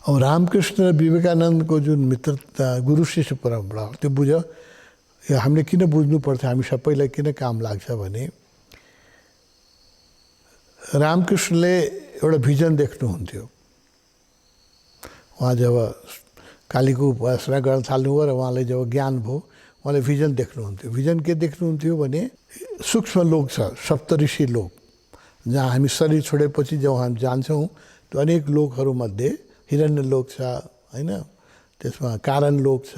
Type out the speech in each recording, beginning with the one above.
अब रामकृष्ण र विवेकानन्दको जुन मित्रता गुरु शिष्य परम्परा त्यो बुझ हामीले किन बुझ्नु पर्छ, हामी सबैलाई किन काम लाग्छ भने रामकृष्णले एउटा भिजन देख्नुहुन्थ्यो। उहाँ जब कालीको उपासना गर्न थाल्नुभयो र उहाँलाई जब ज्ञान भयो उहाँले भिजन देख्नुहुन्थ्यो। भिजन के देख्नुहुन्थ्यो भने सूक्ष्म लोक छ, सप्तऋषि लोक, जहाँ हामी शरीर छोडेपछि जब हामी जान्छौँ त्यो अनेक लोकहरूमध्ये हिरण्य लोक छ होइन, त्यसमा कारण लोक छ,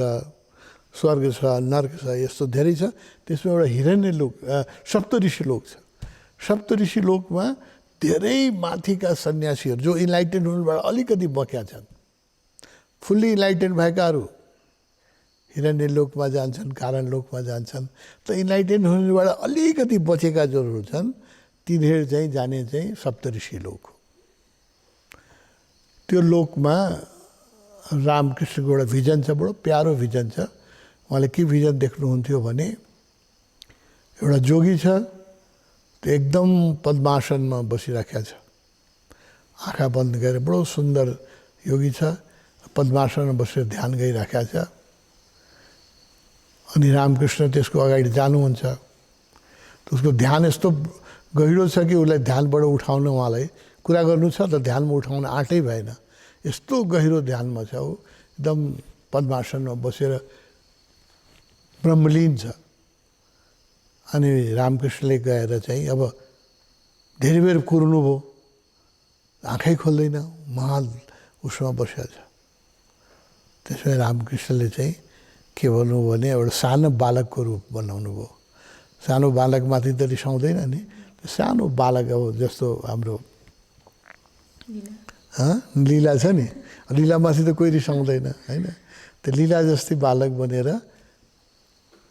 स्वर्ग छ, नर्क छ, यस्तो धेरै छ। त्यसमा एउटा हिरण्य लोक सप्तऋषि लोक छ। सप्तऋषि लोकमा धेरै माथिका सन्यासीहरू जो इन्लाइटेन हुनुबाट अलिकति बक्या छन्, फुल्ली इन्लाइटेन भएकाहरू हिरण्य लोकमा जान्छन्, कारण लोकमा जान्छन्। त इन्लाइटेन हुनुबाट अलिकति बचेका जोहरू छन् तिनीहरू चाहिँ जाने चाहिँ सप्तऋषि लोक हो। त्यो लोकमा रामकृष्णको एउटा भिजन छ, बडो प्यारो भिजन छ। उहाँले के भिजन देख्नुहुन्थ्यो भने एउटा जोगी छ, त्यो एकदम पद्मासनमा बसिराखेको छ, आँखा बन्द गरेर, बडो सुन्दर योगी छ, पद्मासनमा बसेर ध्यान गरिराखेको छ। अनि रामकृष्ण त्यसको अगाडि जानुहुन्छ, उसको ध्यान यस्तो गहिरो छ कि उसलाई ध्यानबाट उठाउन, उहाँलाई कुरा गर्नु छ त ध्यानमा उठाउन आँटै भएन, यस्तो गहिरो ध्यानमा छ ऊ, एकदम पद्मासनमा बसेर ब्रह्मलीन छ। अनि रामकृष्णले गएर चाहिँ अब धेरै बेर कुर्नुभयो, आँखै खोल्दैन, महाल उसमा बसेको छ। त्यसमा रामकृष्णले चाहिँ के भन्नुभयो भने एउटा सानो बालकको रूप बनाउनु भयो। सानो बालकमाथि त रिसाउँदैन नि, सानो बालक अब जस्तो हाम्रो लीला छ नि, लीलामाथि त कोही रिसाउँदैन होइन, त्यो लीला जस्तै बालक बनेर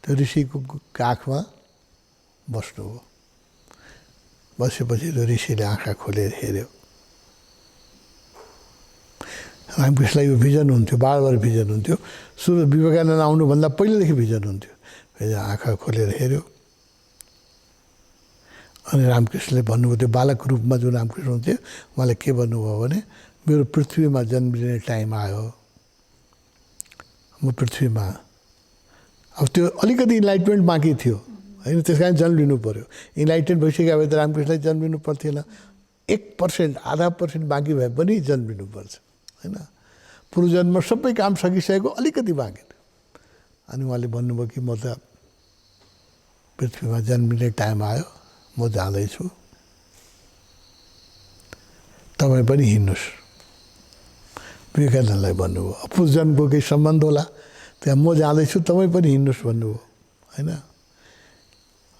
त्यो ऋषिको काखमा बस्नुभयो। बसेपछि त्यो ऋषिले आँखा खोलेर हेऱ्यो। रामकृष्णलाई यो भिजन हुन्थ्यो, बार बार भिजन हुन्थ्यो, सुरु विवेकानन्द आउनुभन्दा पहिलेदेखि भिजन हुन्थ्यो। आँखा खोलेर हेऱ्यो अनि रामकृष्णले भन्नुभयो, त्यो बालक रूपमा जो रामकृष्ण हुन्थ्यो उहाँले के भन्नुभयो भने मेरो पृथ्वीमा जन्मिने टाइम आयो, म पृथ्वीमा, अब त्यो अलिकति इन्लाइटमेन्ट बाँकी थियो होइन, त्यस कारण जन्म लिनु पऱ्यो। इन्लाइटेड भइसक्यो भए त रामकृष्णलाई जन्म लिनु पर्थेन, 1% आधा % बाँकी भए पनि जन्म लिनुपर्छ होइन। पूर्वजन्ममा सबै काम सकिसकेको अलिकति बाँकी थियो। अनि उहाँले भन्नुभयो कि म त पृथ्वीमा जन्मिने टाइम आयो, म जाँदैछु, तपाईँ पनि हिँड्नुहोस्। विवेकानन्दलाई भन्नुभयो, पूर्वजन्मको केही सम्बन्ध होला, त्यहाँ म जाँदैछु तपाईँ पनि हिँड्नुहोस् भन्नुभयो होइन।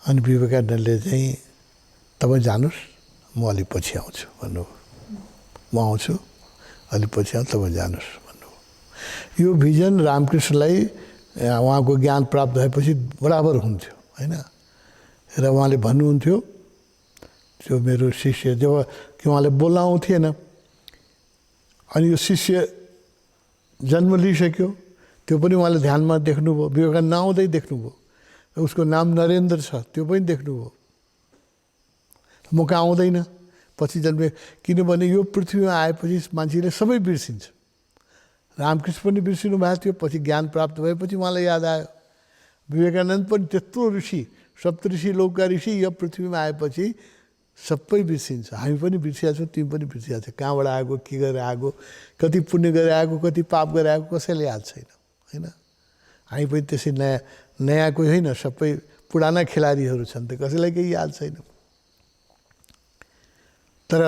अनि विवेकानन्दले चाहिँ तपाईँ जानुहोस्, म अलिक पछि आउँछु भन्नुभयो। म आउँछु अलिक पछि आउँछु, तपाईँ जानुहोस् भन्नुभयो। यो भिजन रामकृष्णलाई उहाँको ज्ञान प्राप्त भएपछि बराबर हुन्थ्यो होइन। र उहाँले भन्नुहुन्थ्यो, त्यो मेरो शिष्य जब कि उहाँले बोल्न आउँथेन, अनि यो शिष्य जन्म लिइसक्यो, त्यो पनि उहाँले ध्यानमा देख्नुभयो, विवेकानन्द नआउँदै देख्नुभयो। उसको नाम नरेन्द्र छ, त्यो पनि देख्नुभयो। म कहाँ आउँदैन पछि जन्मे, किनभने यो पृथ्वीमा आएपछि मान्छेले सबै बिर्सिन्छ। रामकृष्ण पनि बिर्सिनु भएको थियो, पछि ज्ञान प्राप्त भएपछि उहाँलाई याद आयो। विवेकानन्द पनि त्यत्रो ऋषि, सप्तऋषि लोकका ऋषि यो पृथ्वीमा आएपछि सबै बिर्सिन्छ। हामी पनि बिर्सिया छौँ, तिमी पनि बिर्सिया छौ, कहाँबाट आएको, के गरेर आएको, कति पुण्य गरेर आएको, कति पाप गरेर आएको, कसैले याद छैन होइन। हामी पनि त्यसै नयाँ कोही होइन, सबै पुराना खेलाडीहरू छन्, त कसैलाई केही याद छैन। तर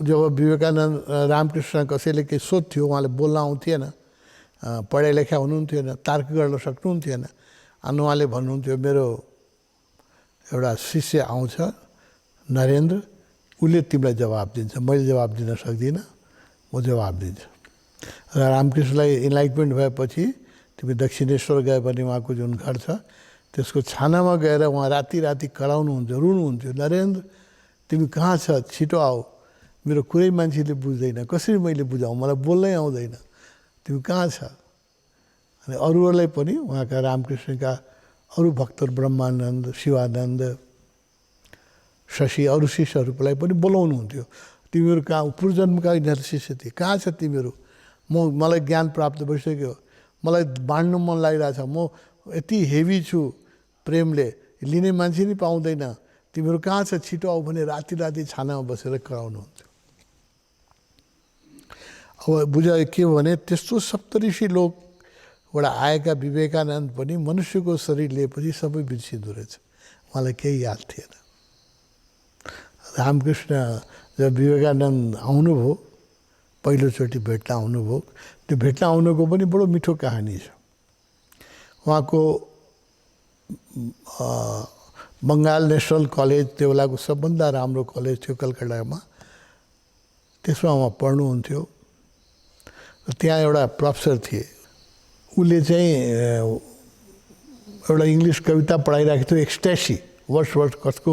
जब विवेकानन्द रामकृष्ण कसैले केही सोध्थ्यो, उहाँले बोल्न आउँथेन, पढाइ लेखा हुनुहुन्थेन, तर्क गर्न सक्नुहुन्थेन, अनि उहाँले भन्नुहुन्थ्यो मेरो एउटा शिष्य आउँछ नरेन्द्र, उसले तिमीलाई जवाब दिन्छ, मैले जवाब दिन सक्दिनँ, म जवाब दिन्छु। र रामकृष्णलाई इन्लाइटमेन्ट भएपछि तिमी दक्षिणेश्वर गयो भने उहाँको जुन घर छ त्यसको छानामा गएर उहाँ राति राति कराउनुहुन्थ्यो, रुनुहुन्थ्यो, नरेन्द्र तिमी कहाँ छ, छिटो आऊ, मेरो कुरै मान्छेले बुझ्दैन, कसरी मैले बुझाउँ, मलाई बोल्नै आउँदैन, तिमी कहाँ छ। अनि अरूहरूलाई पनि उहाँका रामकृष्णका अरू भक्तहरू ब्रह्मानन्द, शिवानन्द, शशी, अरू शिष्यहरूलाई पनि बोलाउनुहुन्थ्यो, तिमीहरू कहाँ, पूर्वजन्मका यिनीहरू शिष्य थिए, कहाँ छ तिमीहरू मलाई ज्ञान प्राप्त भइसक्यो, मलाई बाँड्नु मन लागिरहेछ, म यति हेभी छु प्रेमले, लिने मान्छे नि पाउँदैन, तिमीहरू कहाँ छ छिटो आऊ भने राति राति छानामा बसेर कराउनुहुन्छ। अब बुझ के भने त्यस्तो सप्तऋषि लोकबाट आएका विवेकानन्द पनि मनुष्यको शरीर लिएपछि सबै बिर्सिँदो रहेछ, उहाँलाई केही याद थिएन। रामकृष्ण जब विवेकानन्द आउनुभयो, पहिलोचोटि भेट्न आउनुभयो, त्यो भेट्न आउनुको पनि बडो मिठो कहानी छ। उहाँको बङ्गाल नेसनल कलेज त्यो बेलाको सबभन्दा राम्रो कलेज थियो कलकत्तामा, त्यसमा उहाँ पढ्नुहुन्थ्यो। त्यहाँ एउटा प्रोफेसर थिए, उसले चाहिँ एउटा इङ्ग्लिस कविता पढाइरहेको थियो, एक्सट्यासी वर्ड्सवर्थ कसको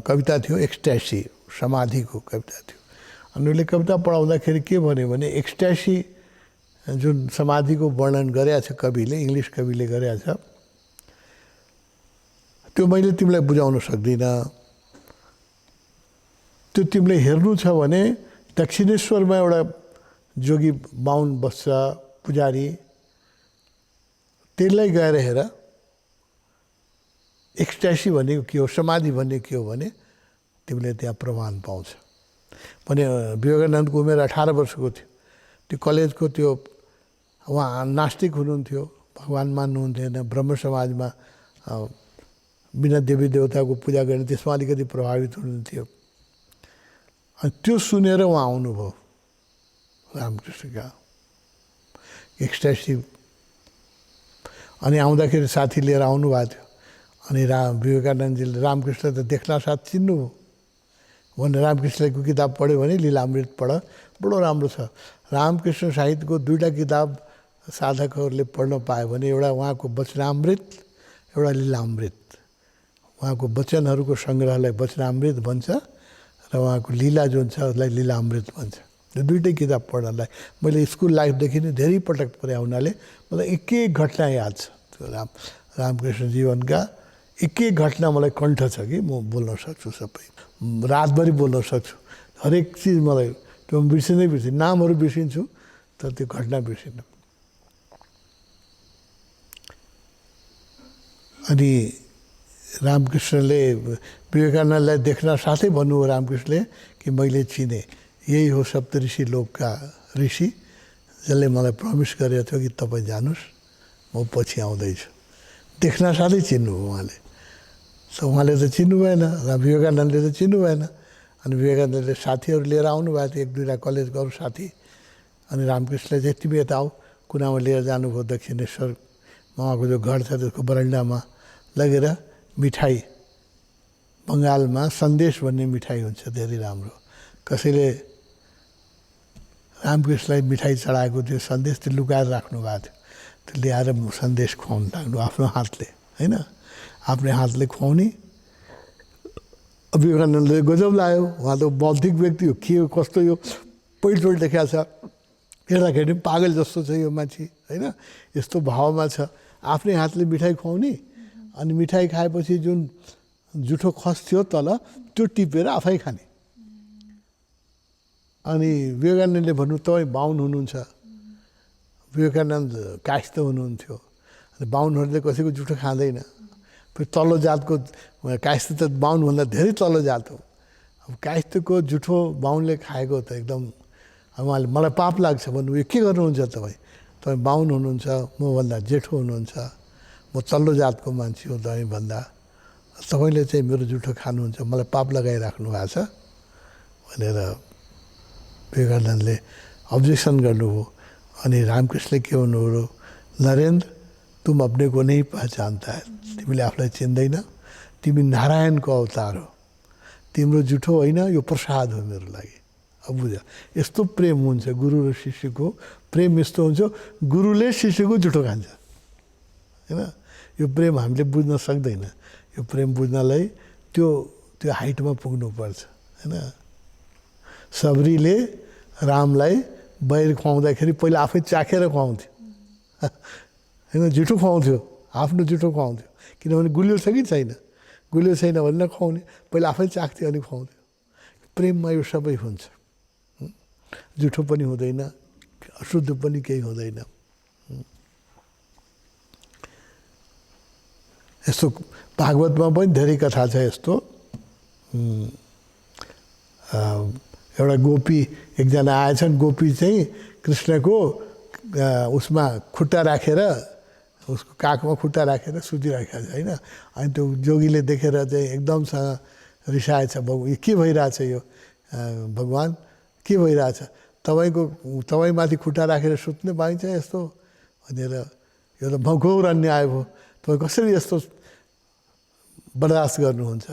कविता थियो, एक्सट्यासी समाधिको कविता थियो। अनि उसले कविता पढाउँदाखेरि के भन्यो भने एक्सट्यासी जुन समाधिको वर्णन गरेको छ कविले, इङ्ग्लिस कविले गरेको छ, त्यो मैले तिमीलाई बुझाउन सक्दिनँ। त्यो तिमीले हेर्नु छ भने दक्षिणेश्वरमा एउटा जोगी बाहुन बस्छ, पुजारी, त्यसलाई गएर हेर। एक्सट्यासी भनेको के हो, समाधि भनेको के हो भने तिमीले त्यहाँ प्रमाण पाउँछ भने। विवेकानन्दको उमेर 18 वर्षको थियो। त्यो कलेजको त्यो उहाँ नास्तिक हुनुहुन्थ्यो, भगवान मान्नुहुन्थेन, ब्रह्म समाजमा बिना देवी देवताको पूजा गर्ने, त्यसमा अलिकति प्रभावित हुनुहुन्थ्यो। अनि त्यो सुनेर उहाँ आउनुभयो रामकृष्णका एक्सट्यासी। अनि आउँदाखेरि साथी लिएर आउनुभएको थियो। अनि विवेकानन्दजीले रामकृष्ण त देख्न साथ चिन्नुभयो भने रामकृष्णको किताब पढ्यो भने लीलामृत पढ, बडो राम्रो छ। रामकृष्ण साहित्यको 2टा किताब साधकहरूले पढ्न पायो भने एउटा उहाँको वचनामृत, एउटा लीलामृत। उहाँको वचनहरूको सङ्ग्रहलाई वचनामृत भन्छ र उहाँको लीला जुन छ उसलाई लीलामृत भन्छ। यो 2टै किताब पढ्नलाई मैले स्कुल लाइफदेखि नै धेरै पटक पढे हुनाले मलाई एक एक घटना याद छ। त्यो रामकृष्ण जीवनका एक एक घटना मलाई कण्ठ छ कि म बोल्न सक्छु, सबै रातभरि बोल्न सक्छु। हरेक चिज मलाई त्यो बिर्सिँदै नामहरू बिर्सिन्छु तर त्यो घटना बिर्सिन्न। अनि रामकृष्णले विवेकानन्दलाई देख्न साथै भन्नुभयो रामकृष्णले कि मैले चिने, यही हो सप्तऋषि लोकका ऋषि जसले मलाई प्रमिस गरेको थियो कि तपाईँ जानुहोस्, म पछि आउँदैछु। देख्न साथै चिन्नुभयो उहाँले। उहाँले त चिन्नु भएन, विवेकानन्दले त चिन्नु भएन। अनि विवेकानन्दले साथीहरू लिएर आउनुभएको थियो, 1-2टा कलेजको अरू साथी। अनि रामकृष्णले चाहिँ तिमी यता आऊ, कुनामा लिएर जानुभयो दक्षिणेश्वर। उहाँको जो घर छ त्यसको बरन्डामा लगेर मिठाई, बङ्गालमा सन्देश भन्ने मिठाई हुन्छ, धेरै राम्रो। कसैले रामकृष्णलाई मिठाई चढाएको थियो, सन्देश त्यो लुकाएर राख्नु भएको थियो। त्यो ल्याएर सन्देश खुवाउनु लाग्नु आफ्नो हातले, होइन, आफ्नै हातले खुवाउने। विवेकानन्दले गजब लाग्यो, उहाँ त बौद्धिक व्यक्ति हो, के हो कस्तो यो पहिलोचोटि देखाएको छ, हेर्दाखेरि पनि पागल जस्तो छ यो मान्छे, होइन, यस्तो भावमा छ। आफ्नै हातले मिठाई खुवाउने, अनि मिठाई खाएपछि जुन जुठो खस थियो तल त्यो टिपेर आफै खाने। अनि विवेकानन्दले भन्नु तपाईँ बाहुन हुनुहुन्छ, विवेकानन्द कायस्थ हुनुहुन्थ्यो। अनि बाहुनहरूले कसैको जुठो खाँदैन, फेरि तल्लो जातको कायस्थ त बाहुनभन्दा धेरै तल्लो जात हो। अब कायस्थको जुठो बाहुनले खाएको त एकदम, उहाँले मलाई पाप लाग्छ भन्नु, यो के गर्नुहुन्छ तपाईँ बाहुन हुनुहुन्छ, मभन्दा जेठो हुनुहुन्छ, म तल्लो जातको मान्छे हो तपाईँभन्दा, तपाईँले चाहिँ मेरो जुठो खानुहुन्छ, मलाई पाप लगाइराख्नु भएको छ भनेर विवेकानन्दले अब्जेक्सन गर्नुभयो। अनि रामकृष्णले के भन्नुभयो, नरेन्द्र तुम अपने को नहीं पहचानता है, तिमीले आफूलाई चिन्दैन, तिमी नारायणको अवतार हो, तिम्रो जुठो होइन यो प्रसाद हो मेरो लागि। अब बुझ, यस्तो प्रेम हुन्छ गुरु र शिष्यको प्रेम, यस्तो हुन्छ गुरुले शिष्यको जुठो खान्छ, होइन। यो प्रेम हामीले बुझ्न सक्दैन। यो प्रेम बुझ्नलाई त्यो हाइटमा पुग्नुपर्छ, होइन। सबरीले रामलाई बाहिर खुवाउँदाखेरि पहिला आफै चाखेर खुवाउँथ्यो, होइन, जुठो खुवाउँथ्यो, आफ्नो जुठो खुवाउँथ्यो, किनभने गुलियो छ कि छैन, गुलियो छैन भने नखुवाउने, पहिला आफै चाख्थ्यो अनि खुवाउँथ्यो। प्रेममा यो सबै हुन्छ, जुठो पनि हुँदैन, अशुद्ध पनि केही हुँदैन। यस्तो भागवतमा पनि धेरै कथा छ यस्तो। एउटा गोपी एकजना आएछन्, गोपी चाहिँ कृष्णको उसमा खुट्टा राखेर उसको काखमा खुट्टा राखेर सुतिराखेको छ होइन। अनि त्यो जोगीले देखेर चाहिँ एकदमसँग रिसाएछ, के भइरहेछ यो भगवान्, के भइरहेछ, तपाईँमाथि खुट्टा राखेर सुत्ने पाइन्छ यस्तो भनेर, यो त घोर अन्याय भयो, तपाईँ कसरी यस्तो बर्दाश्त गर्नुहुन्छ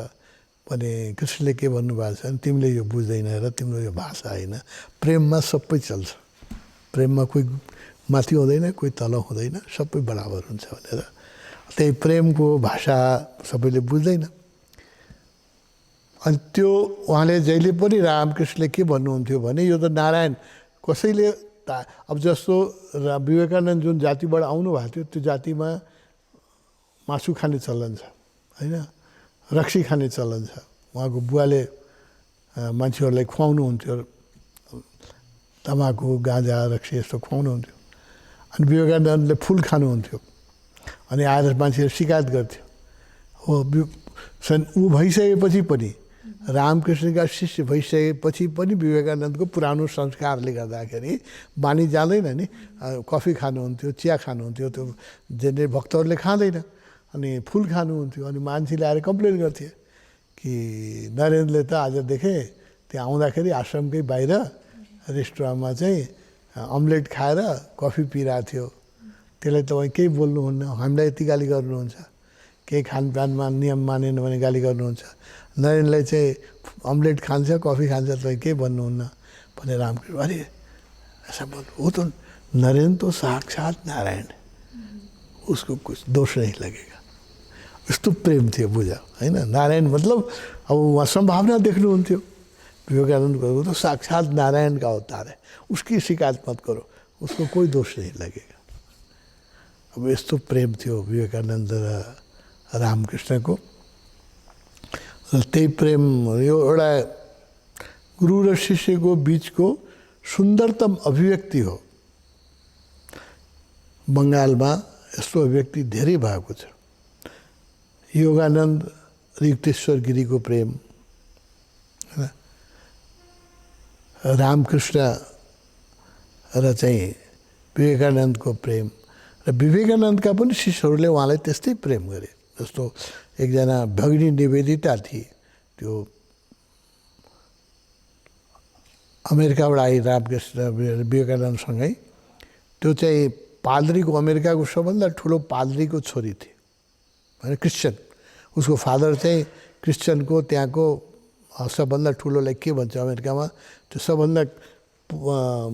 भने कृष्णले के भन्नुभएको छ भने तिमीले यो बुझ्दैन र तिम्रो यो भाषा होइन, प्रेममा सबै चल्छ, प्रेममा कोही माथि हुँदैन कोही तल हुँदैन, सबै बराबर हुन्छ भनेर। त्यही प्रेमको भाषा सबैले बुझ्दैन। अनि त्यो उहाँले जहिले पनि रामकृष्णले के भन्नुहुन्थ्यो भने यो त नारायण कसैले अब जस्तो विवेकानन्द जुन जातिबाट आउनुभएको थियो त्यो जातिमा मासु खाने चलन छ होइन, रक्सी खाने चलन छ। उहाँको बुवाले मान्छेहरूलाई खुवाउनुहुन्थ्यो, तमाकु गाँजा रक्सी यस्तो खुवाउनुहुन्थ्यो। अनि विवेकानन्दले फुल खानुहुन्थ्यो, अनि आएर मान्छेहरू शिकायत गर्थ्यो। हो ऊ भइसकेपछि पनि, रामकृष्णका शिष्य भइसकेपछि पनि विवेकानन्दको पुरानो संस्कारले गर्दाखेरि बानी जाँदैन नि। कफी खानुहुन्थ्यो, चिया खानुहुन्थ्यो, त्यो जेने भक्तहरूले खाँदैन, अनि फुल खानुहुन्थ्यो। अनि मान्छेले आएर कम्प्लेन गर्थे कि नरेन्द्रले त आज देखेँ त्यहाँ आउँदाखेरि आश्रमकै बाहिर रेस्टुरेन्टमा चाहिँ अम्लेट खाएर कफी पिरहेको थियो, त्यसलाई तपाईँ केही बोल्नुहुन्न, हामीलाई यति गाली गर्नुहुन्छ, केही खानपानमा नियम मानेन भने गाली गर्नुहुन्छ, नरेन्द्रलाई चाहिँ अम्लेट खान्छ कफी खान्छ तपाईँ केही भन्नुहुन्न भने रामकृष्ण अरे ऐसा बोल, वो तो नरेन्द्र तो साक्षात नारायण, उसको कुछ दोष नहीं लगेगा। यस्तो प्रेम थियो, बुझा होइन। नारायण मतलब अब उहाँ सम्भावना देख्नुहुन्थ्यो, विवेकानन्दको तो साक्षात नारायण का अवतार है, उसकी शिकायत मत करो, उसको कोई दोष नहीं लगेगा। अब यस्तो प्रेम थियो विवेकानन्द र रामकृष्णको। त्यही प्रेम यो एउटा गुरु र शिष्यको बिचको सुन्दरतम अभिव्यक्ति हो। बङ्गालमा यस्तो अभिव्यक्ति धेरै भएको छ। योगानन्द र युक्तेश्वर गिरीको प्रेम होइन, रामकृष्ण र चाहिँ विवेकानन्दको प्रेम, र विवेकानन्दका पनि शिष्यहरूले उहाँलाई त्यस्तै प्रेम गरे। जस्तो एकजना भगिनी निवेदिता थिए, त्यो अमेरिकाबाट आई रामकृष्ण विवेकानन्दसँगै। त्यो चाहिँ पाद्रीको, अमेरिकाको सबभन्दा ठुलो पाद्रीको छोरी थिए होइन, क्रिस्चियन। उसको फादर चाहिँ क्रिस्चियनको त्यहाँको सबभन्दा ठुलोलाई के भन्छ अमेरिकामा, त्यो सबभन्दा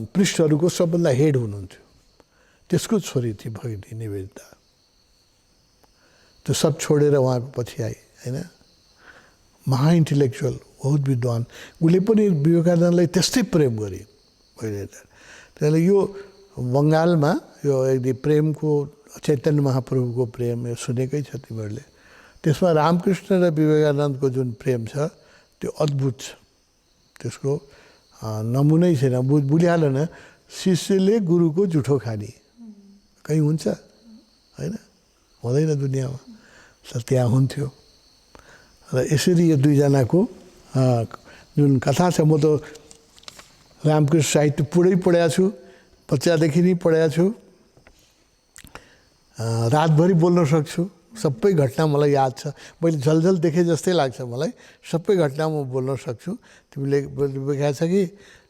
पृष्ठहरूको सबभन्दा हेड हुनुहुन्थ्यो, त्यसको छोरी थिए भगिनी निवेदिता। त्यो सब छोडेर उहाँको पछि आए होइन, महा इन्टेलेक्चुअल, बहुत विद्वान। उसले पनि विवेकानन्दलाई त्यस्तै प्रेम गरे पहिले। त्यसले यो बङ्गालमा यो यदि प्रेमको चैतन्य महाप्रभुको प्रेम यो सुनेकै छ तिमीहरूले, त्यसमा रामकृष्ण र विवेकानन्दको जुन प्रेम छ त्यो अद्भुत छ, त्यसको नमुनै छैन। बुझिहाल्यो न, शिष्यले गुरुको जुठो खाने कहीँ हुन्छ होइन, हुँदैन दुनियाँमा, त्यहाँ हुन्थ्यो। र यसरी यो दुईजनाको जुन कथा छ, म त रामकृष्ण साहित्य पुरै पढेको छु, बच्चादेखि नै पढेको छु, रातभरि बोल्न सक्छु, सबै घटना मलाई याद छ। मैले झलझल देखेँ जस्तै लाग्छ मलाई, सबै घटना म बोल्न सक्छु। तिमीले देखाएको छ कि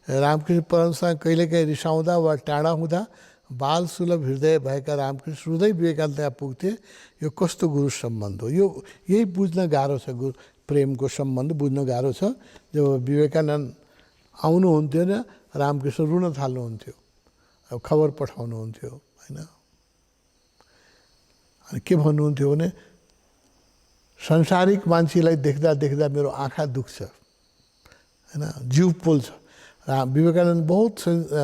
रामकृष्ण परमसँग कहिलेकाहीँ रिसाउँदा वा टाढा हुँदा बाल सुलभ हृदय भएका रामकृष्ण रुँदै विवेकानन्द त्यहाँ पुग्थे। यो कस्तो गुरु सम्बन्ध हो, यो यही बुझ्न गाह्रो छ। गुरु प्रेमको सम्बन्ध बुझ्न गाह्रो छ। जब विवेकानन्द आउनुहुन्थ्यो न, रामकृष्ण रुन थाल्नुहुन्थ्यो, अब खबर पठाउनुहुन्थ्यो होइन। अनि के भन्नुहुन्थ्यो भने संसारिक मान्छेलाई देख्दा देख्दा मेरो आँखा दुख्छ होइन, जिउ पोल्छ। विवेकानन्द बहुत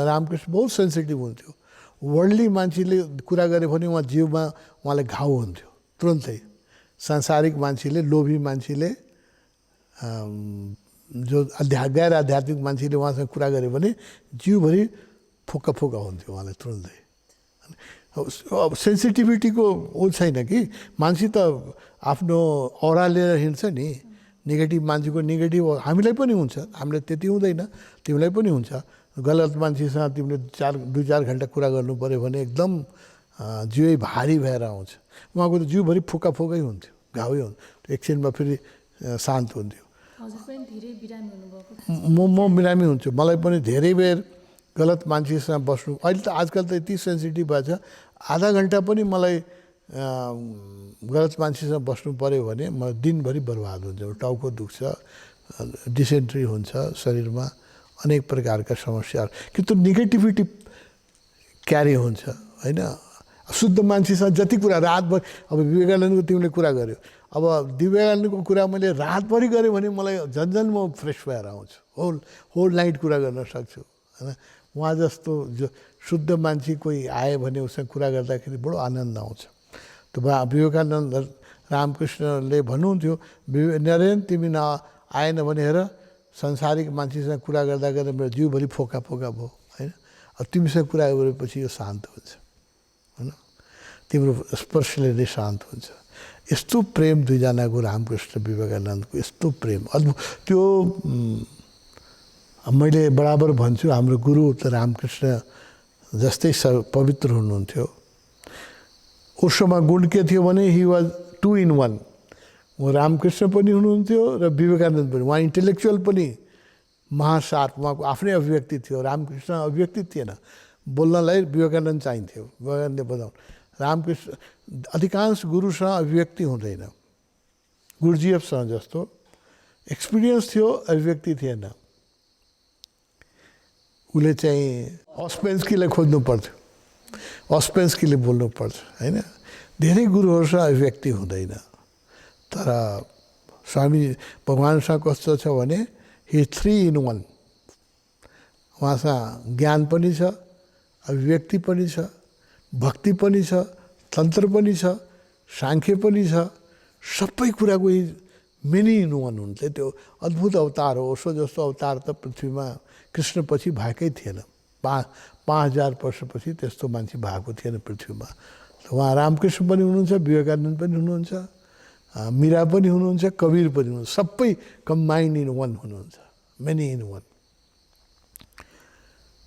रामकृष्ण बहुत सेन्सिटिभ हुन्थ्यो। वर्ल्डली मान्छेले कुरा गऱ्यो भने उहाँ जिउमा उहाँलाई घाउ हुन्थ्यो तुरन्तै। सांसारिक मान्छेले, लोभी मान्छेले, जो गैर आध्यात्मिक मान्छेले उहाँसँग कुरा गऱ्यो भने जिउभरि फोका फोका हुन्थ्यो उहाँलाई तुरुन्तै। अब सेन्सिटिभिटीको ऊ छैन कि मान्छे त आफ्नो औरा लिएर हिँड्छ नि। नेगेटिभ मान्छेको नेगेटिभ हामीलाई पनि हुन्छ, हामीलाई त्यति हुँदैन, तिमीलाई पनि हुन्छ। गलत मान्छेसँग तिमीले 2-4 घन्टा कुरा गर्नु पऱ्यो भने एकदम जिउ भारी भएर आउँछ। उहाँको त जिउभरि फोका फोकै हुन्थ्यो, घाउै हुन्थ्यो, एकछिनमा फेरि शान्त हुन्थ्यो। म बिरामी हुन्छु, मलाई पनि धेरै बेर गलत मान्छेसँग बस्नु, अहिले त आजकल त यति सेन्सिटिभ भएछ, आधा घन्टा पनि मलाई गलत मान्छेसँग बस्नु पऱ्यो भने मलाई दिनभरि बर्बाद हुन्छ। टाउको दुख्छ, डिसेन्ट्री हुन्छ शरीरमा, अनेक प्रकारका समस्याहरू, कि त्यो नेगेटिभिटी क्यारी हुन्छ होइन। शुद्ध मान्छेसँग जति कुरा रातभर, अब विवेकानन्दको तिमीले कुरा गर्यो, अब विवेकानन्दको कुरा मैले रातभरि गरेँ भने मलाई झन् म फ्रेस भएर आउँछु, होल नाइट कुरा गर्न सक्छु होइन। उहाँ जस्तो जो शुद्ध मान्छे कोही आयो भने उसँग कुरा गर्दाखेरि बडो आनन्द आउँछ। त विवेकानन्द रामकृष्णले भन्नुहुन्थ्यो, नरेन तिमी आएन भने हेर संसारिक मान्छेसँग कुरा गर्दा गर्दा मेरो जिउभरि फोका फोका भयो होइन। अब तिमीसँग कुरा गरेपछि यो शान्त हुन्छ होइन, तिम्रो स्पर्शले नै शान्त हुन्छ। यस्तो प्रेम दुईजनाको, रामकृष्ण विवेकानन्दको यस्तो प्रेम अद्भुत। त्यो मैले बराबर भन्छु, हाम्रो गुरु त रामकृष्ण जस्तै पवित्र हुनुहुन्थ्यो। उसमा गुण के थियो भने हि वाज 2 in 1। उहाँ रामकृष्ण पनि हुनुहुन्थ्यो र विवेकानन्द पनि। उहाँ इन्टेलेक्चुअल पनि महासार्प, उहाँको आफ्नै अभिव्यक्ति थियो, रामकृष्ण अभिव्यक्ति थिएन। बोल्नलाई विवेकानन्द चाहिन्थ्यो, विवेकानन्दले बताउनु। रामकृष्ण अधिकांश गुरुसँग अभिव्यक्ति हुँदैन, गुरुजीएफसँग जस्तो एक्सपिरियन्स थियो, अभिव्यक्ति थिएन। उसले चाहिँ अस्पेन्स्कीलाई खोज्नु पर्थ्यो, अस्पेन्स्कीले बोल्नु पर्छ होइन। धेरै गुरुहरूसँग अभिव्यक्ति हुँदैन। तर स्वामी भगवान्सँग कस्तो छ भने हि 3 in 1। उहाँसँग ज्ञान पनि छ, अभिव्यक्ति पनि छ, भक्ति पनि छ, तन्त्र पनि छ, साङ्ख्य पनि छ, सबै कुराको मेनी इन 1 हुन्छ। त्यो अद्भुत अवतार हो। ओशो जस्तो अवतार त पृथ्वीमा कृष्णपछि भएकै थिएन। 5000 वर्षपछि त्यस्तो मान्छे भएको थिएन पृथ्वीमा। उहाँ रामकृष्ण पनि हुनुहुन्छ, विवेकानन्द पनि हुनुहुन्छ, मीरा पनि हुनुहुन्छ, कबीर पनि हुनुहुन्छ, सबै कम्बाइन्ड इन 1 हुनुहुन्छ, मेनी इन 1।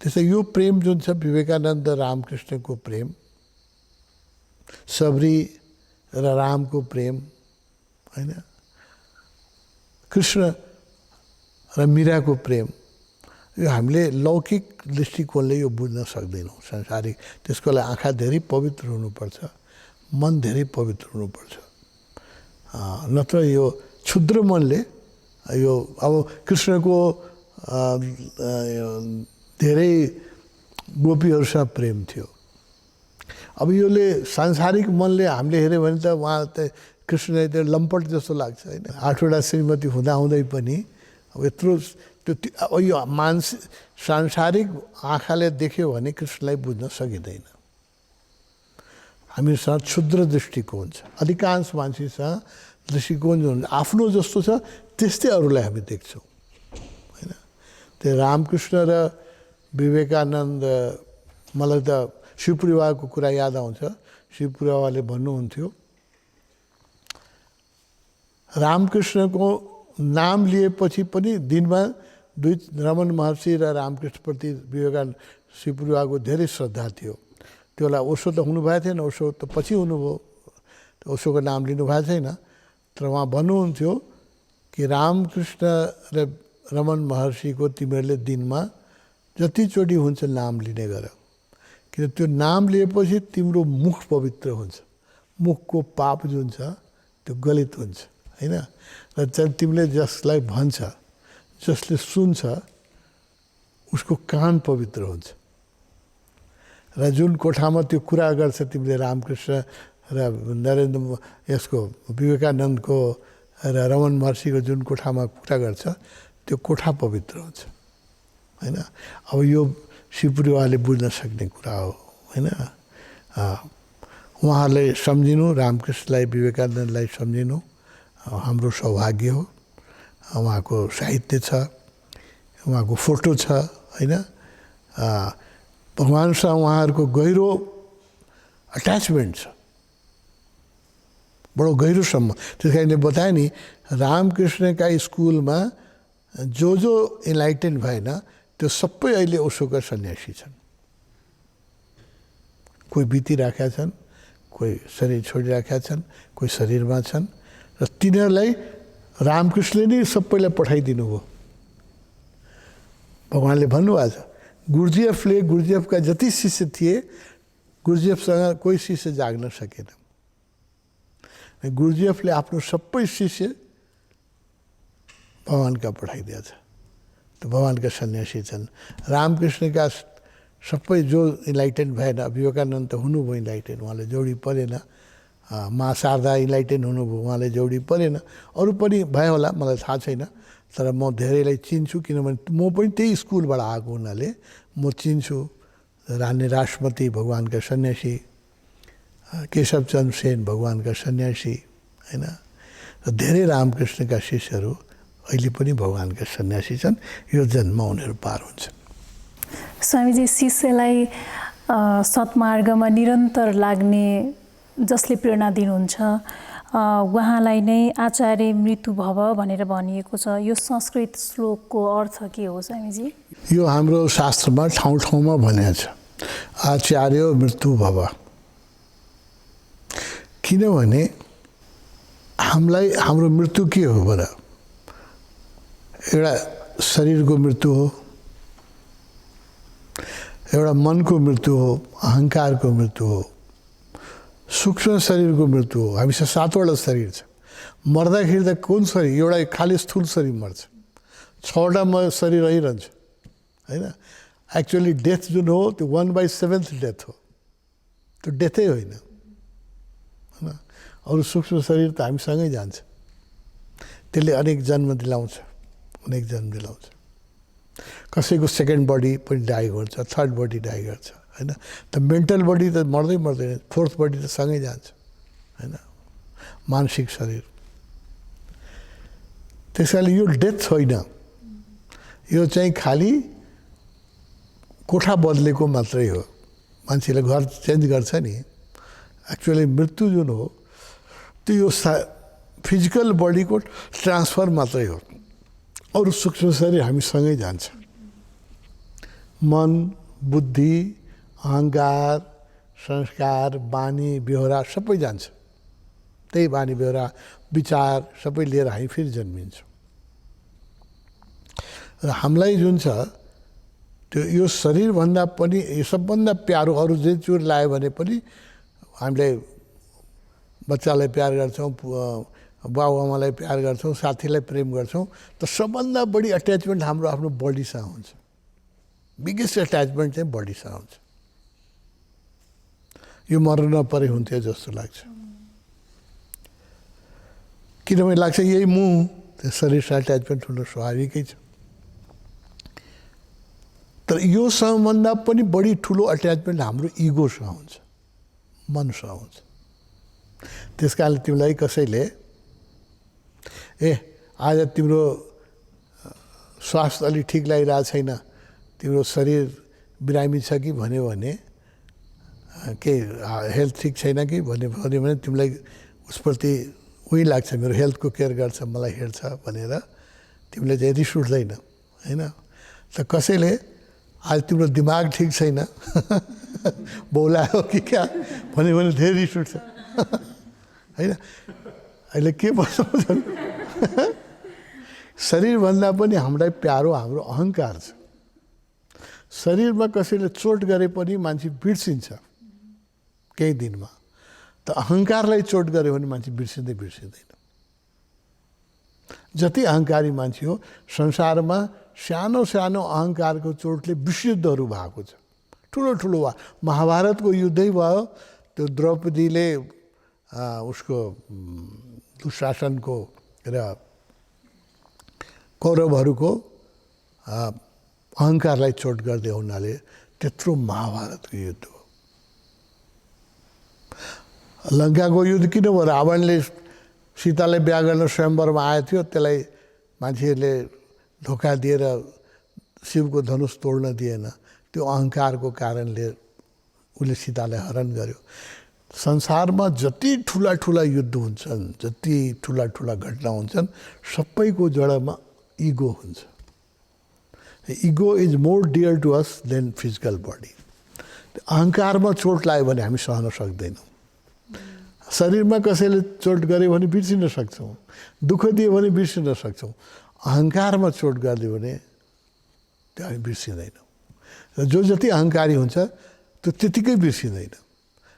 त्यसै यो प्रेम जुन छ विवेकानन्द रामकृष्णको प्रेम, सबरी र रामको प्रेम होइन, कृष्ण र मीराको प्रेम, यो हामीले लौकिक दृष्टिकोणले यो बुझ्न सक्दैनौँ संसारिक। त्यसको लागि आँखा धेरै पवित्र हुनुपर्छ, मन धेरै पवित्र हुनुपर्छ, नत्र यो क्षुद्र मनले यो अब कृष्णको धेरै गोपीहरूसँग प्रेम थियो। अब योले सांसारिक मनले हामीले हेऱ्यो भने त उहाँ त कृष्ण त लम्पट जस्तो लाग्छ होइन। 8वटा श्रीमती हुँदाहुँदै पनि अब यत्रो त्यो यो मानसिक सांसारिक आँखाले देख्यो भने कृष्णलाई बुझ्न सकिँदैन। हामीसँग क्षुद्र दृष्टिकोण छ, अधिकांश मान्छेसँग दृष्टिकोण जुन आफ्नो जस्तो छ त्यस्तै अरूलाई हामी देख्छौँ होइन। त्यो रामकृष्ण र विवेकानन्द, मलाई त शिवपुरी बाबाको कुरा याद आउँछ। शिवपुरी बाबाले भन्नुहुन्थ्यो, रामकृष्णको नाम लिएपछि पनि दिनमा रमन महर्षि र रामकृष्णप्रति विवेकानन्द शिवपुरी बाबाको धेरै श्रद्धा थियो। त्यो बेला ओशो त हुनुभएको थिएन, ओशो त पछि हुनुभयो, ओशोको नाम लिनुभएको छैन। तर उहाँ भन्नुहुन्थ्यो कि रामकृष्ण र रमन महर्षिको तिमीहरूले दिनमा जतिचोटि हुन्छ नाम लिने गर, किन त्यो नाम लिएपछि तिम्रो मुख पवित्र हुन्छ, मुखको पाप जुन छ त्यो गलित हुन्छ होइन। र तिमीले जसलाई भन्छ, जसले सुन्छ, उसको कान पवित्र हुन्छ। र जुन कोठामा त्यो कुरा गर्छ तिमीले रामकृष्ण र नरेन्द्र यसको विवेकानन्दको र रमन महर्षिको जुन कोठामा कुरा गर्छ त्यो कोठा पवित्र हुन्छ होइन। अब यो शिवपुरी बाबाले बुझ्न सक्ने कुरा हो होइन। उहाँहरूले सम्झिनु, रामकृष्णलाई विवेकानन्दलाई सम्झिनु हाम्रो सौभाग्य हो। उहाँको साहित्य छ, उहाँको फोटो छ होइन। भगवानसँग उहाँहरूको गहिरो अट्याचमेन्ट छ, बडो गहिरोसम्म। त्यस कारणले बताए नि रामकृष्णका स्कुलमा जो इन्लाइटेन भएन त्यो सबै अहिले ओशोका सन्यासी छन्। कोही बितिराखेका छन्, कोही शरीर छोडिराखेका छन्, कोही शरीरमा छन्, र तिनीहरूलाई रामकृष्णले नै सबैलाई पठाइदिनु भयो। भगवान्ले भन्नुभएको छ गुरुजीएफका जति शिष्य थिए गुरुजीएफसँग कोही शिष्य जाग्न सकेन। गुरुजीएफले आफ्नो सबै शिष्य भगवान्का पठाइदिएछ। त भगवान्का सन्यासी छन्। रामकृष्णका सबै जो इन्लाइटेन भएन, विवेकानन्द त हुनुभयो इन्लाइटेन, उहाँले जोडी परेन। मा शारदा इन्लाइटेन हुनुभयो, उहाँले जोडी परेन। अरू पनि भयो होला, मलाई थाहा छैन, तर म धेरैलाई चिन्छु, किनभने म पनि त्यही स्कुलबाट आएको हुनाले म चिन्छु। रानी रासमती भगवान्का सन्यासी, केशवचन्द्र सेन भगवान्का सन्यासी, होइन। र धेरै रामकृष्णका शिष्यहरू अहिले पनि भगवान्का सन्यासी छन्। यो जन्म उनीहरू पार हुन्छन्। स्वामीजी, शिष्यलाई सत्मार्गमा निरन्तर लाग्ने जसले प्रेरणा दिनुहुन्छ उहाँलाई नै आचार्य मृत्यु भव भनेर भनिएको छ। यो संस्कृत श्लोकको अर्थ के हो स्वामीजी? यो हाम्रो शास्त्रमा ठाउँ ठाउँमा भनेको छ, आचार्य मृत्यु भव। किनभने हामीलाई हाम्रो मृत्यु के हो बरा? एउटा शरीरको मृत्यु हो, एउटा मनको मृत्यु हो, अहङ्कारको मृत्यु हो, सूक्ष्म शरीरको मृत्यु हो। हामीसँग 7वटा शरीर छ। मर्दाखेरि त कुन शरीर? एउटा खालि स्थूल शरीर मर्छ, 6वटा शरीर रहिरहन्छ, होइन। एक्चुअली डेथ जुन हो त्यो 1/7 डेथ हो, त्यो डेथै होइन, होइन। अरू सूक्ष्म शरीर त हामीसँगै जान्छ, त्यसले अनेक जन्म दिलाउँछ, अनेक जन्म दिलाउँछ। कसैको सेकेन्ड बडी पनि डाई गर्छ, थर्ड बडी डाई गर्छ, होइन। त मेन्टल बडी त मर्दैन, फोर्थ बडी त सँगै जान्छ, होइन, मानसिक शरीर। त्यस कारणले यो डेथ होइन, यो चाहिँ खालि कोठा बदलेको मात्रै हो। मान्छेले घर चेन्ज गर्छ नि, एक्चुअली मृत्यु जुन हो त्यो यो फिजिकल बडीको ट्रान्सफर मात्रै हो। अरू सूक्ष्म शरीर हामीसँगै जान्छ। मन, बुद्धि, अहङ्कार, संस्कार, बानी, बेहोरा सबै जान्छ। त्यही बानी, बेहोरा, विचार सबै लिएर हामी फेरि जन्मिन्छौँ। र हामीलाई जुन छ त्यो यो शरीरभन्दा पनि यो सबभन्दा प्यारो अरू जे चुर लायो भने पनि हामीले बच्चालाई प्यार गर्छौँ, बाबुआमालाई प्यार गर्छौँ, साथीलाई प्रेम गर्छौँ, त सबभन्दा बढी अट्याचमेन्ट हाम्रो आफ्नो बडीसँग हुन्छ। बिगेस्ट अट्याचमेन्ट चाहिँ बडीसँग हुन्छ। यो मर्न नपरे हुन्थ्यो जस्तो लाग्छ। किनभने लाग्छ यही मुह, त्यो शरीरसँग अट्याचमेन्ट हुनु स्वाभाविकै छ। तर यो सबभन्दा पनि बढी ठुलो अट्याचमेन्ट हाम्रो इगोसँग हुन्छ, मनसँग हुन्छ। त्यस कारणले तिमीलाई कसैले आज तिम्रो स्वास्थ्य अलि ठिक लागिरहेको छैन, तिम्रो शरीर बिरामी छ कि भन्यो भने, के हेल्थ ठिक छैन कि भन्यो भने तिमीलाई उसप्रति उही लाग्छ, मेरो हेल्थको केयर गर्छ, मलाई हेर्छ भनेर तिमीले चाहिँ रिस उठ्दैन, होइन। त कसैले आज तिम्रो दिमाग ठिक छैन बोलायो कि क्या भन्यो भने धेरै रिस उठ्छ, होइन। अहिले के भन्छ शरीरभन्दा पनि हामीलाई प्यारो हाम्रो अहङ्कार छ। शरीरमा कसैले चोट गरे पनि मान्छे बिर्सिन्छ केही दिनमा, त अहङ्कारलाई चोट गऱ्यो भने मान्छे बिर्सिँदैन। जति अहङ्कारी मान्छे हो संसारमा सानो सानो अहङ्कारको चोटले विशुद्धहरू भएको छ। ठुलो ठुलो महाभारतको युद्धै भयो, त्यो द्रौपदीले उसको दुशासनको र कौरवहरूको अहङ्कारलाई चोट गर्दै हुनाले त्यत्रो महाभारतको युद्ध हो। लङ्काको युद्ध किन भयो? रावणले सीतालाई बिहा गर्न स्वयम्वरमा आएको थियो, त्यसलाई मान्छेहरूले धोका दिएर शिवको धनुष तोड्न दिएन, त्यो अहङ्कारको कारणले उसले सीतालाई हरण गर्यो। संसारमा जति ठुला ठुला युद्ध हुन्छन्, जति ठुला ठुला घटना हुन्छन्, सबैको जडमा इगो हुन्छ। Ego is more dear to us than physical body. अहङ्कारमा चोट लाग्यो भने हामी सहन सक्दैनौँ। शरीरमा कसैले चोट गऱ्यो भने बिर्सिन सक्छौँ, दुःख दियो भने बिर्सिन सक्छौँ। अहङ्कारमा चोट गरिदियो भने त्यो हामी बिर्सिँदैनौँ। र जो जति अहङ्कारी हुन्छ त्यो त्यतिकै बिर्सिँदैन।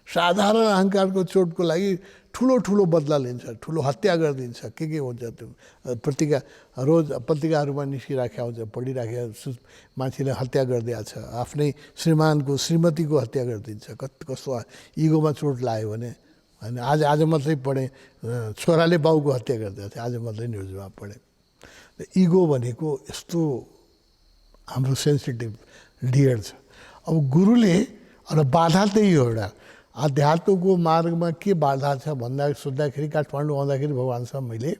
साधारण अहङ्कारको चोटको लागि ठुलो ठुलो बदला लिन्छ, ठुलो हत्या गरिदिन्छ, के हुन्छ त्यो पत्रिका रोज पत्रिकाहरूमा निस्किराखेको हुन्छ, पढिराखेको मान्छेले हत्या गरिदिएको छ, आफ्नै श्रीमानको श्रीमतीको हत्या गरिदिन्छ। कस्तो इगोमा चोट लाग्यो भने होइन। आज मात्रै पढेँ, छोराले बाउको हत्या गरिदिएको थियो, आज मात्रै न्युजमा पढेँ। इगो भनेको यस्तो हाम्रो सेन्सिटिभ डियर छ। अब गुरुले र बाधा त्यही हो एउटा। आध्यात्मको मार्गमा के बाधा छ सोद्धाखेरि काठमाडौँ आउँदाखेरि भगवान्सँग मैले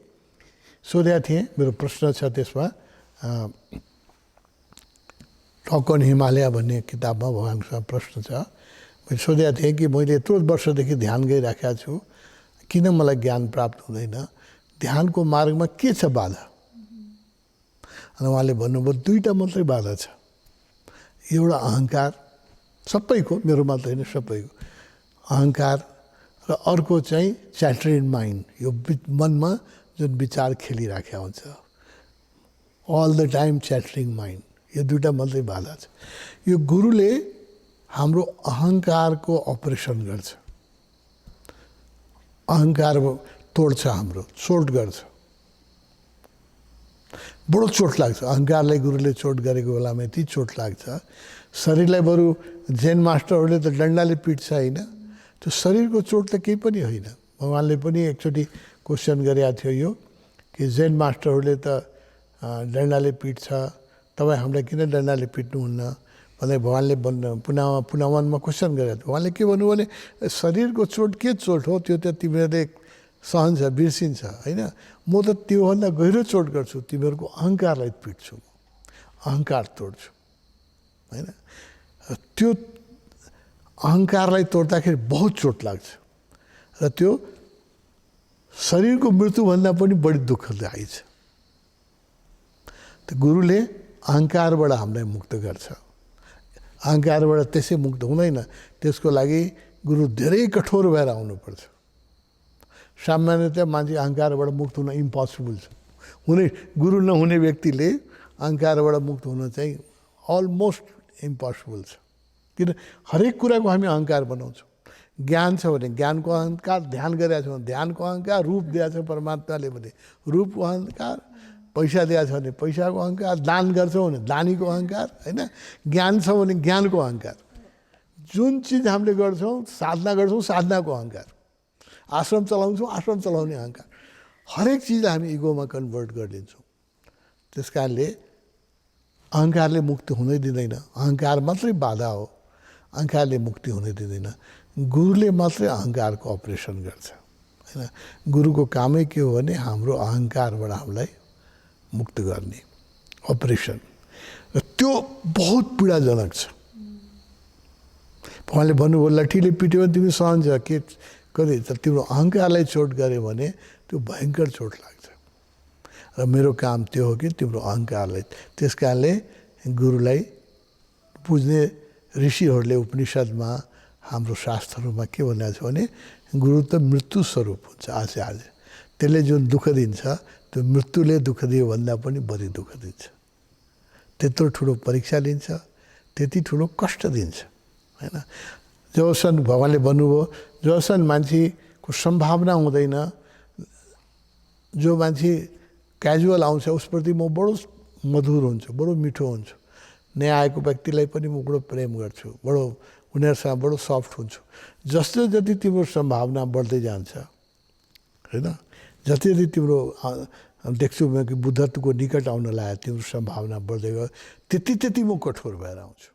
सोधेको थिएँ। मेरो प्रश्न छ त्यसमा, टक अन हिमालय भन्ने किताबमा भगवान्सँग प्रश्न छ। मैले सोधेको थिएँ कि मैले यत्रो वर्षदेखि ध्यान गरिराखेको छु, किन मलाई ज्ञान प्राप्त हुँदैन? ध्यानको मार्गमा के छ बाधा? अनि उहाँले भन्नुभयो दुईवटा मात्रै बाधा छ। एउटा अहङ्कार, सबैको, मेरो मात्रै होइन सबैको अहङ्कार, र अर्को चाहिँ च्याटरिङ माइन्ड, यो मनमा जुन विचार खेलिराखेको हुन्छ, अल द टाइम च्याटरिङ माइन्ड। यो दुईवटा मात्रै बाधा छ। यो गुरुले हाम्रो अहङ्कारको अपरेसन गर्छ, अहङ्कार तोड्छ, हाम्रो चोट गर्छ। बडो चोट लाग्छ अहङ्कारलाई। गुरुले चोट गरेको बेलामा यति चोट लाग्छ। शरीरलाई बरु जेन मास्टरहरूले त डन्डाले पिट्छ होइन, त्यो शरीरको चोट त केही पनि होइन। भगवान्ले पनि एकचोटि क्वेसन गरेका थियो यो कि जेन मास्टरहरूले त डन्डाले पिट्छ, तपाईँ हामीलाई किन डन्डाले पिट्नुहुन्न भन्दै भगवान्ले पुनःमा क्वेसन गरेका थियो। उहाँले के भन्नु भने शरीरको चोट के चोट हो, त्यो त तिमीहरूले सहन्छ, बिर्सिन्छ होइन। म त त्योभन्दा गहिरो चोट गर्छु, तिमीहरूको अहङ्कारलाई पिट्छु, अहङ्कार तोड्छु होइन। त्यो अहङ्कारलाई तोड्दाखेरि बहुत चोट लाग्छ र त्यो शरीरको मृत्युभन्दा पनि बढी दुःखदायी छ। त्यो गुरुले अहङ्कारबाट हामीलाई मुक्त गर्छ। अहङ्कारबाट त्यसै मुक्त हुँदैन, त्यसको लागि गुरु धेरै कठोर भएर आउनुपर्छ। सामान्यतया मान्छे अहङ्कारबाट मुक्त हुन इम्पोसिबल छ। गुरु नहुने व्यक्तिले अहङ्कारबाट मुक्त हुन चाहिँ अलमोस्ट इम्पोसिबल छ। किन हरेक कुराको हामी अहङ्कार बनाउँछौँ। ज्ञान छ भने ज्ञानको अहङ्कार, ध्यान गरिरहेको छ भने ध्यानको अहङ्कार, रूप दिएको छ परमात्माले भने रूपको अहङ्कार, पैसा दिएको छ भने पैसाको अहङ्कार, दान गर्छौँ भने दानीको अहङ्कार होइन। ज्ञान छ भने ज्ञानको अहङ्कार। जुन चिज हामीले गर्छौँ, साधना गर्छौँ, साधनाको अहङ्कार, आश्रम चलाउँछौँ, आश्रम चलाउने अहङ्कार, हरेक चिजलाई हामी इगोमा कन्भर्ट गरिदिन्छौँ। त्यस कारणले अहङ्कारले मुक्ति हुनै दिँदैन। अहङ्कार मात्रै बाधा हो, अहङ्कारले मुक्ति हुनै दिँदैन। गुरुले मात्रै अहङ्कारको अपरेसन गर्छ होइन। गुरुको कामै के हो भने हाम्रो अहङ्कारबाट हामीलाई मुक्त गर्ने अपरेसन, र त्यो बहुत पीडाजनक छ। उहाँले भन्नुभयो लठीले पिट्यो भने तिमी सहन्छ के करे, तिम्रो अहङ्कारलाई चोट गऱ्यो भने त्यो भयङ्कर चोट लाग्छ। र मेरो काम त्यो हो कि तिम्रो अहङ्कारलाई, त्यस कारणले गुरुलाई बुझ्ने ऋषिहरूले उपनिषदमा, हाम्रो शास्त्रहरूमा के भनेको छ भने गुरु त मृत्यु स्वरूप हुन्छ, आचार्य। त्यसले जुन दुःख दिन्छ त्यो मृत्युले दुःख दियो भन्दा पनि बढी दुःख दिन्छ। त्यत्रो ठुलो परीक्षा लिन्छ, त्यति ठुलो कष्ट दिन्छ होइन। जबसम्म भगवान्ले भन्नुभयो जबसम्म मान्छेको सम्भावना हुँदैन, जो मान्छे क्याजुअल आउँछ उसप्रति म बडो मधुर हुन्छु, बडो मिठो हुन्छु। नयाँ आएको व्यक्तिलाई पनि म बडो प्रेम गर्छु, बडो उनीहरूसँग बडो सफ्ट हुन्छु। जस्तो जति तिम्रो सम्भावना बढ्दै जान्छ होइन, जति जति तिम्रो देख्छु म कि बुद्धत्वको निकट आउन लाग्यो, तिम्रो सम्भावना बढ्दै गयो, त्यति त्यति म कठोर भएर आउँछु।